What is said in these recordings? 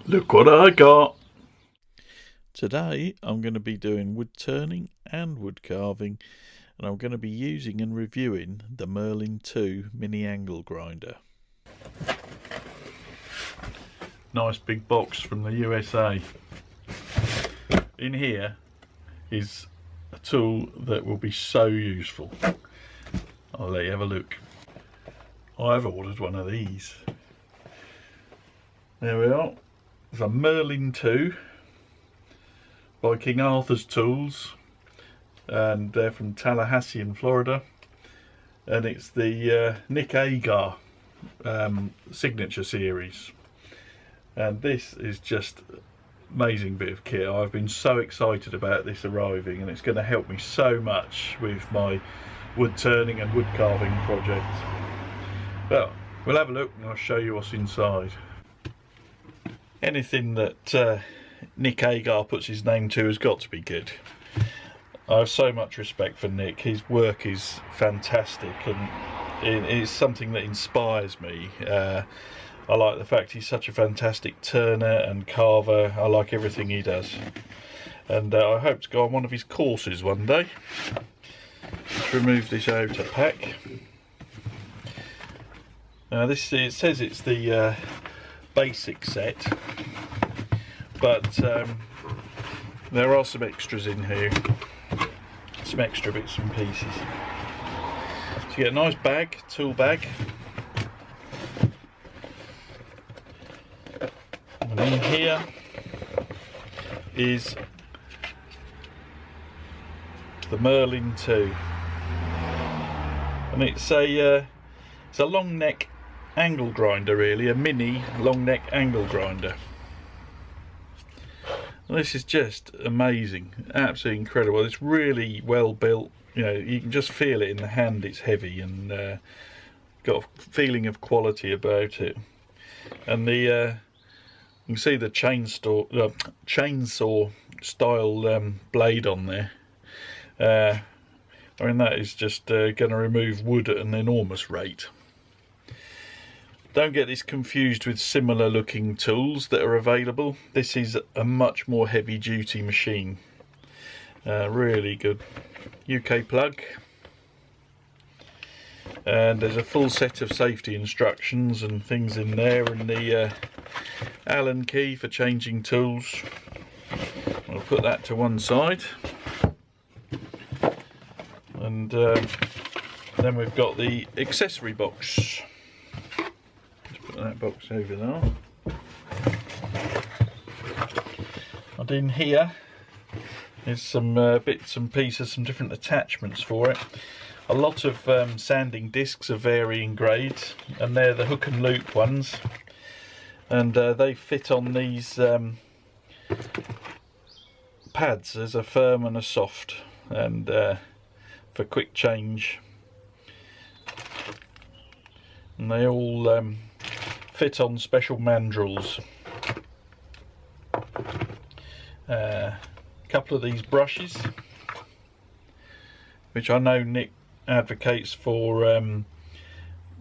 Look what I got! Today I'm going to be doing wood turning and wood carving, and I'm going to be using and reviewing the Merlin2 mini angle grinder. Nice big box from the USA. In here is a tool that will be so useful. I'll let you have a look. I've ordered one of these. There we are. It's a Merlin2 by King Arthur's Tools, and they're from Tallahassee in Florida, and it's the Nick Agar signature series, and this is just amazing bit of kit. I've been so excited about this arriving, and it's going to help me so much with my wood turning and wood carving project. But we'll have a look and I'll show you what's inside. Anything that Nick Agar puts his name to has got to be good. I have so much respect for Nick. His work is fantastic, and it's something that inspires me. I like the fact he's such a fantastic turner and carver. I like everything he does, and I hope to go on one of his courses one day. Let's remove this outer pack. It says it's the basic set, but there are some extras in here, some extra bits and pieces. So you get a nice bag, tool bag, and in here is the Merlin2, and it's a long neck angle grinder, really, a mini long neck angle grinder. And this is just amazing, absolutely incredible. It's really well built. You know, you can just feel it in the hand. It's heavy and got a feeling of quality about it. And you can see the chainsaw style blade on there. I mean, that is just going to remove wood at an enormous rate. Don't get this confused with similar looking tools that are available. This is a much more heavy duty machine. Really good. UK plug. And there's a full set of safety instructions and things in there, and the Allen key for changing tools. I'll put that to one side. And then we've got the accessory box. That box over there. And in here is some bits and pieces, some different attachments for it. A lot of sanding discs of varying grades, and they're the hook and loop ones, and they fit on these pads. There's a firm and a soft, and for quick change, and they all fit on special mandrels. A couple of these brushes, which I know Nick advocates for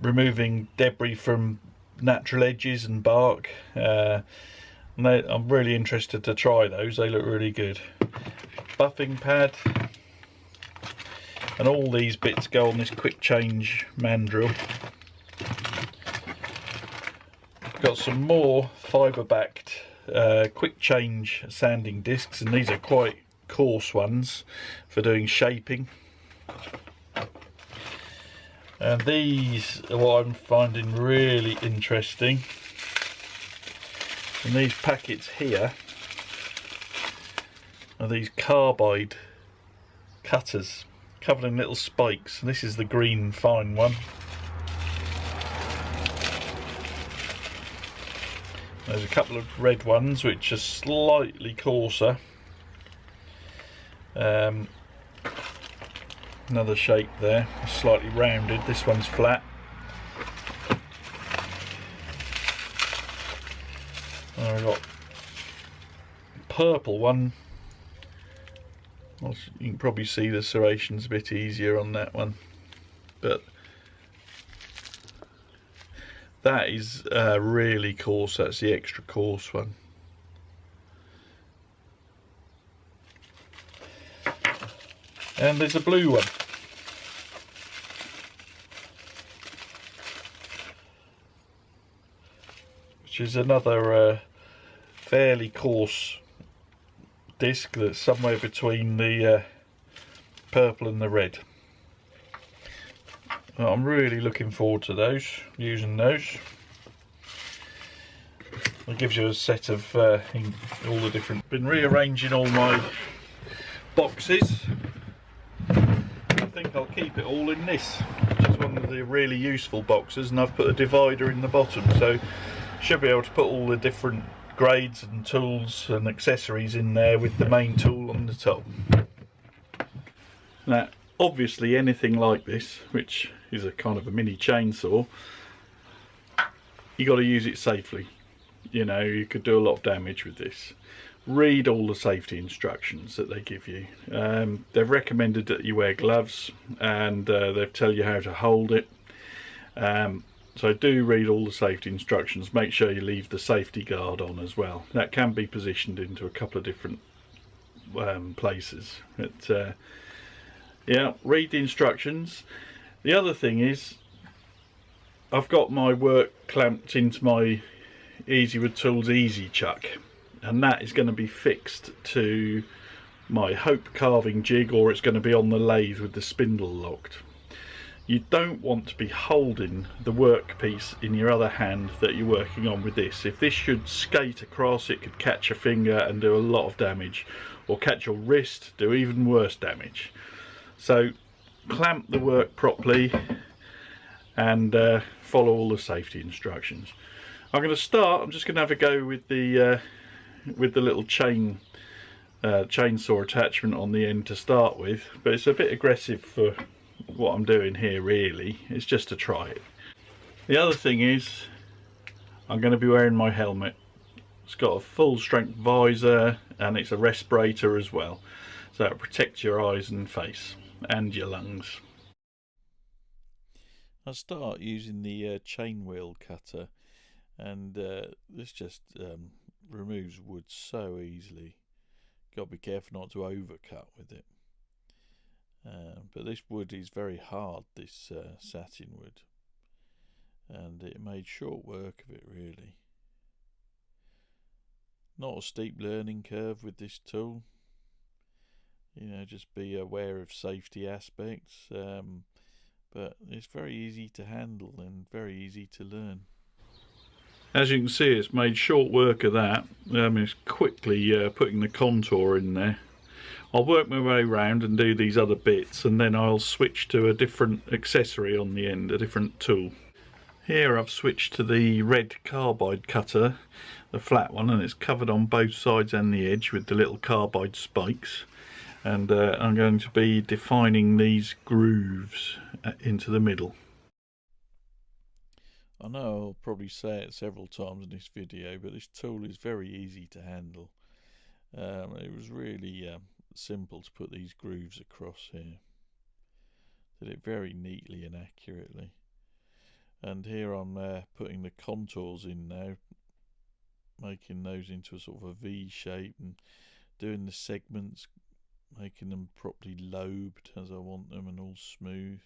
removing debris from natural edges and bark. I'm really interested to try those. They look really good. Buffing pad, and all these bits go on this quick change mandrel. Got some more fibre backed quick change sanding discs, and these are quite coarse ones for doing shaping. And these are what I'm finding really interesting. And these packets here are these carbide cutters covered in little spikes, and this is the green fine one. There's a couple of red ones which are slightly coarser. Another shape there, slightly rounded. This one's flat. And I've got a purple one. You can probably see the serrations a bit easier on that one, but that is really coarse. That's the extra coarse one. And there's a blue one. Which is another fairly coarse disc that's somewhere between the purple and the red. Well, I'm really looking forward to those, using those. It gives you a set of all the different. Been rearranging all my boxes. I think I'll keep it all in this, which is one of the really useful boxes, and I've put a divider in the bottom, so should be able to put all the different grades and tools and accessories in there with the main tool on the top. Now obviously anything like this, which is a kind of a mini chainsaw, you got to use it safely. You know, you could do a lot of damage with this. Read all the safety instructions that they give you. They've recommended that you wear gloves, and they tell you how to hold it. So do read all the safety instructions. Make sure you leave the safety guard on as well. That can be positioned into a couple of different places. But yeah, read the instructions. The other thing is, I've got my work clamped into my Easywood Tools Easy Chuck, and that is going to be fixed to my Hope carving jig, or it's going to be on the lathe with the spindle locked. You don't want to be holding the workpiece in your other hand that you're working on with this. If this should skate across, it could catch your finger and do a lot of damage, or catch your wrist, do even worse damage. So clamp the work properly and follow all the safety instructions. I'm going to start. I'm just going to have a go with the little chainsaw attachment on the end to start with, but it's a bit aggressive for what I'm doing here really. It's just to try it. The other thing is, I'm going to be wearing my helmet. It's got a full strength visor and it's a respirator as well, so it protects your eyes and face and your lungs. I start using the chain wheel cutter, and this just removes wood so easily. Got to be careful not to overcut with it. But this wood is very hard, this satin wood, and it made short work of it really. Not a steep learning curve with this tool. You know, just be aware of safety aspects, but it's very easy to handle and very easy to learn. As you can see, it's made short work of that. It's quickly putting the contour in there. I'll work my way around and do these other bits, and then I'll switch to a different accessory on the end, a different tool. Here I've switched to the red carbide cutter, the flat one, and it's covered on both sides and the edge with the little carbide spikes. And I'm going to be defining these grooves into the middle. I know I'll probably say it several times in this video, but this tool is very easy to handle. It was really simple to put these grooves across here. Did it very neatly and accurately. And here I'm putting the contours in now, making those into a sort of a V shape and doing the segments, making them properly lobed as I want them and all smooth.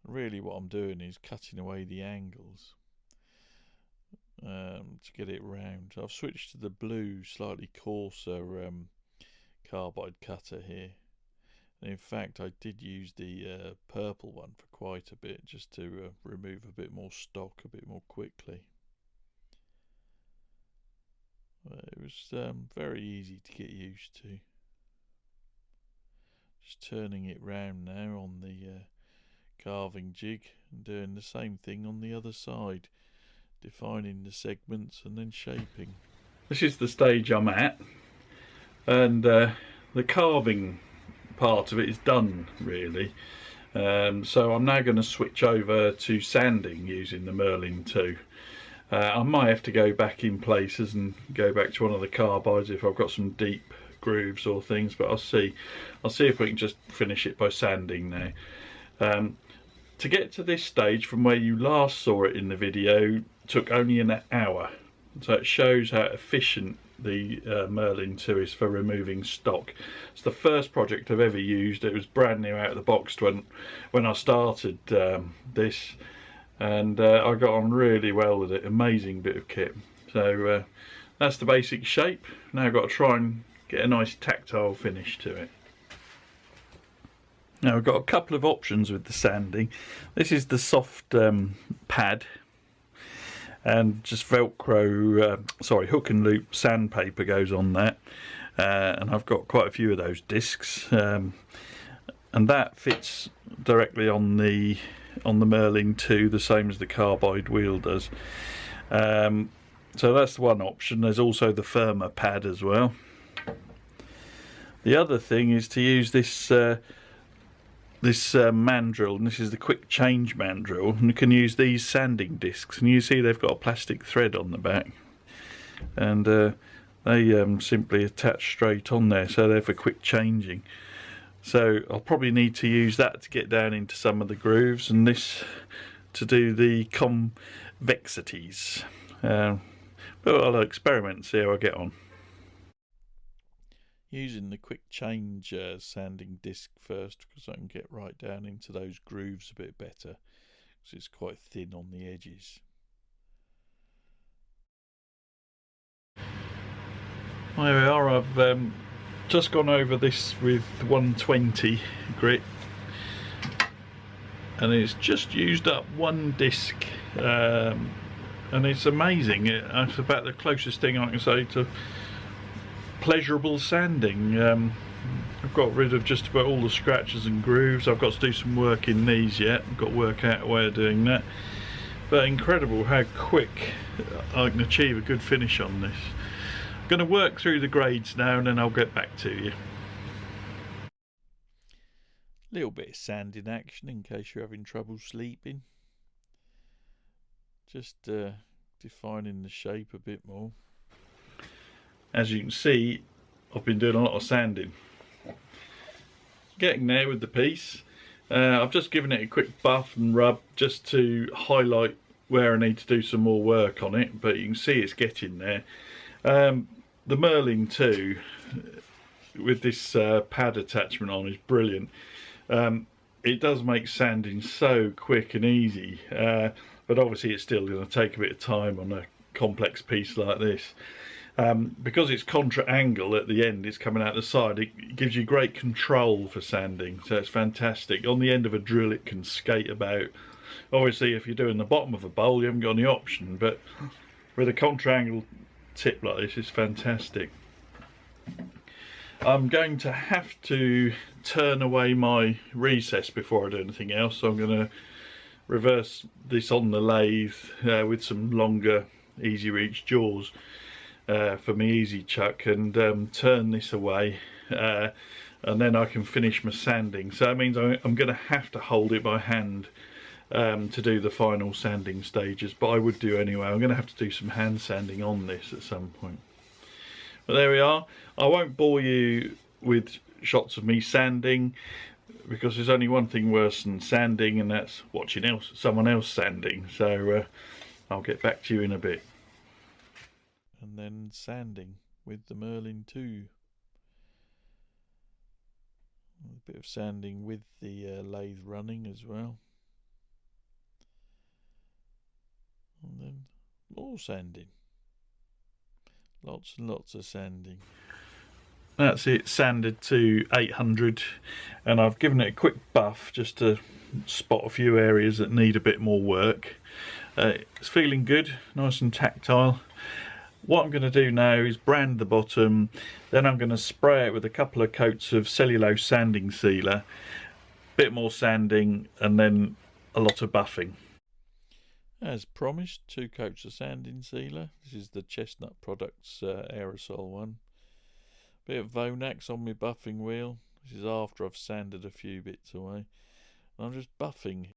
Really what I'm doing is cutting away the angles to get it round. I've switched to the blue, slightly coarser carbide cutter here. And in fact I did use the purple one for quite a bit, just to remove a bit more stock a bit more quickly. It was very easy to get used to. Just turning it round now on the carving jig and doing the same thing on the other side, defining the segments and then shaping. This is the stage I'm at, and the carving part of it is done really. So I'm now going to switch over to sanding using the Merlin2. I might have to go back in places and go back to one of the carbides if I've got some deep grooves or things, but I'll see if we can just finish it by sanding now. To get to this stage from where you last saw it in the video took only an hour, so it shows how efficient the Merlin2 is for removing stock. It's the first project I've ever used. It was brand new out of the box when I started this, and I got on really well with it. Amazing bit of kit. So that's the basic shape. Now I've got to try and get a nice tactile finish to it. Now I've got a couple of options with the sanding. This is the soft pad, and just Velcro, hook and loop sandpaper goes on that, and I've got quite a few of those discs, and that fits directly on the Merlin2, the same as the carbide wheel does. So that's one option. There's also the firmer pad as well. The other thing is to use this mandrel, and this is the quick change mandrel, and you can use these sanding discs, and you see they've got a plastic thread on the back, and they simply attach straight on there, so they're for quick changing. So I'll probably need to use that to get down into some of the grooves, and this to do the convexities. But I'll experiment and see how I get on. Using the quick change sanding disc first, because I can get right down into those grooves a bit better, because it's quite thin on the edges. There we are. I've just gone over this with 120 grit, and it's just used up one disc, and it's amazing. It's about the closest thing I can say to pleasurable sanding. I've got rid of just about all the scratches and grooves. I've got to do some work in these yet. I've got to work out a way of doing that, but incredible how quick I can achieve a good finish on this. I'm going to work through the grades now, and then I'll get back to you. Little bit of sanding action in case you're having trouble sleeping. Just defining the shape a bit more. As you can see, I've been doing a lot of sanding. Getting there with the piece. I've just given it a quick buff and rub just to highlight where I need to do some more work on it, but you can see it's getting there. The Merlin2 with this pad attachment on is brilliant. It does make sanding so quick and easy, but obviously it's still going to take a bit of time on a complex piece like this. Because it's contra angle at the end, it's coming out the side, it gives you great control for sanding, so it's fantastic. On the end of a drill it can skate about. Obviously if you're doing the bottom of a bowl you haven't got any option, but with a contra angle tip like this, it's fantastic. I'm going to have to turn away my recess before I do anything else, so I'm going to reverse this on the lathe with some longer easy reach jaws for my easy chuck, and turn this away, and then I can finish my sanding. So that means I'm going to have to hold it by hand to do the final sanding stages, but I would do anyway. I'm going to have to do some hand sanding on this at some point. But there we are. I won't bore you with shots of me sanding, because there's only one thing worse than sanding, and that's watching someone else sanding. So I'll get back to you in a bit. And then sanding with the Merlin2. A bit of sanding with the lathe running as well. And then more sanding. Lots and lots of sanding. That's it, sanded to 800, and I've given it a quick buff just to spot a few areas that need a bit more work. It's feeling good, nice and tactile. What I'm going to do now is brand the bottom, then I'm going to spray it with a couple of coats of cellulose sanding sealer, bit more sanding, and then a lot of buffing. As promised, 2 coats of sanding sealer. This is the Chestnut Products aerosol one. Bit of Vonax on my buffing wheel. This is after I've sanded a few bits away. I'm just buffing.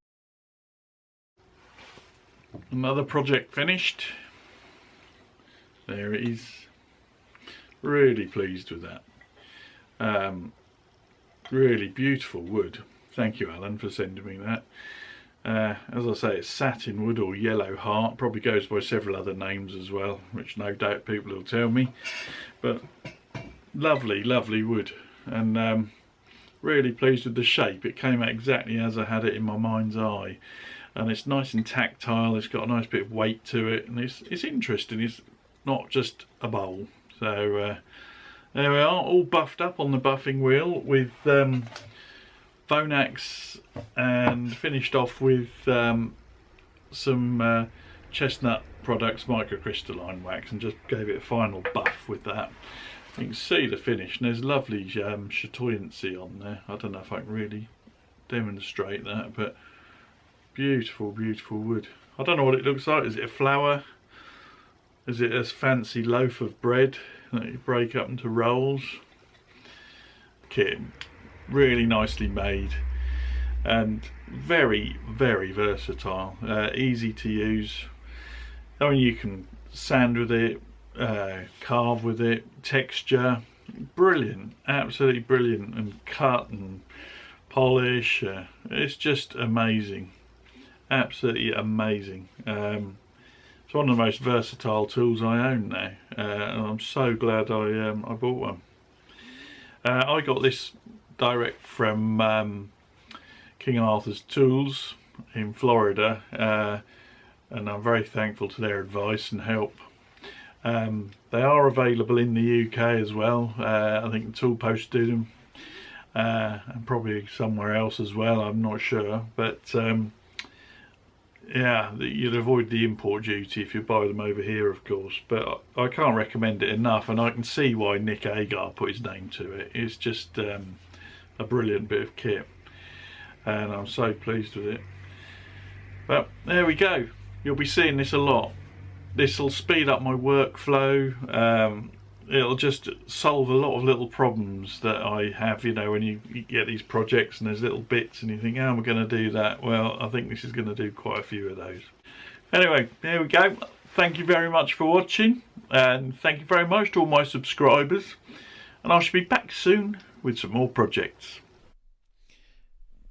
Another project finished. There it is. Really pleased with that. Really beautiful wood. Thank you, Alan, for sending me that. As I say, it's satin wood or yellow heart. Probably goes by several other names as well, which no doubt people will tell me. But lovely, lovely wood, and really pleased with the shape. It came out exactly as I had it in my mind's eye, and it's nice and tactile. It's got a nice bit of weight to it, and it's interesting. It's not just a bowl. So there we are, all buffed up on the buffing wheel with Phonax, and finished off with some chestnut products microcrystalline wax, and just gave it a final buff with that. You can see the finish, and there's lovely chatoyancy on there. I don't know if I can really demonstrate that, but beautiful, beautiful wood. I don't know what it looks like. Is it a flower? Is it a fancy loaf of bread that you break up into rolls? Kit, really nicely made, and very, very versatile. Easy to use. I mean, you can sand with it, carve with it, texture, brilliant, absolutely brilliant, and cut and polish. It's just amazing, absolutely amazing. It's one of the most versatile tools I own now, and I'm so glad I bought one. I got this direct from King Arthur's Tools in Florida, and I'm very thankful to their advice and help. They are available in the UK as well. I think the Tool Post do them, and probably somewhere else as well, I'm not sure, but yeah, you'd avoid the import duty if you buy them over here, of course. But I can't recommend it enough, and I can see why Nick Agar put his name to it. It's just a brilliant bit of kit, and I'm so pleased with it. But there we go. You'll be seeing this a lot. This will speed up my workflow. It'll just solve a lot of little problems that I have, you know, when you get these projects and there's little bits and you think, how am I going to do that? Well, I think this is going to do quite a few of those. Anyway, there we go. Thank you very much for watching, and thank you very much to all my subscribers, and I shall be back soon with some more projects.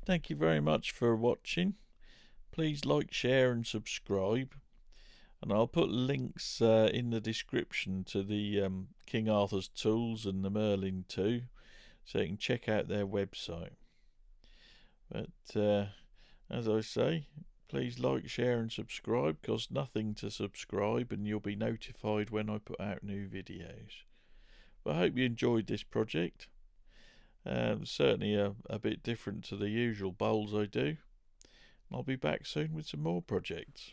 Thank you very much for watching. Please like, share and subscribe. And I'll put links in the description to the King Arthur's Tools and the Merlin2, so you can check out their website. But as I say, please like, share and subscribe. Costs nothing to subscribe, and you'll be notified when I put out new videos. But I hope you enjoyed this project. Certainly a bit different to the usual bowls I do. I'll be back soon with some more projects.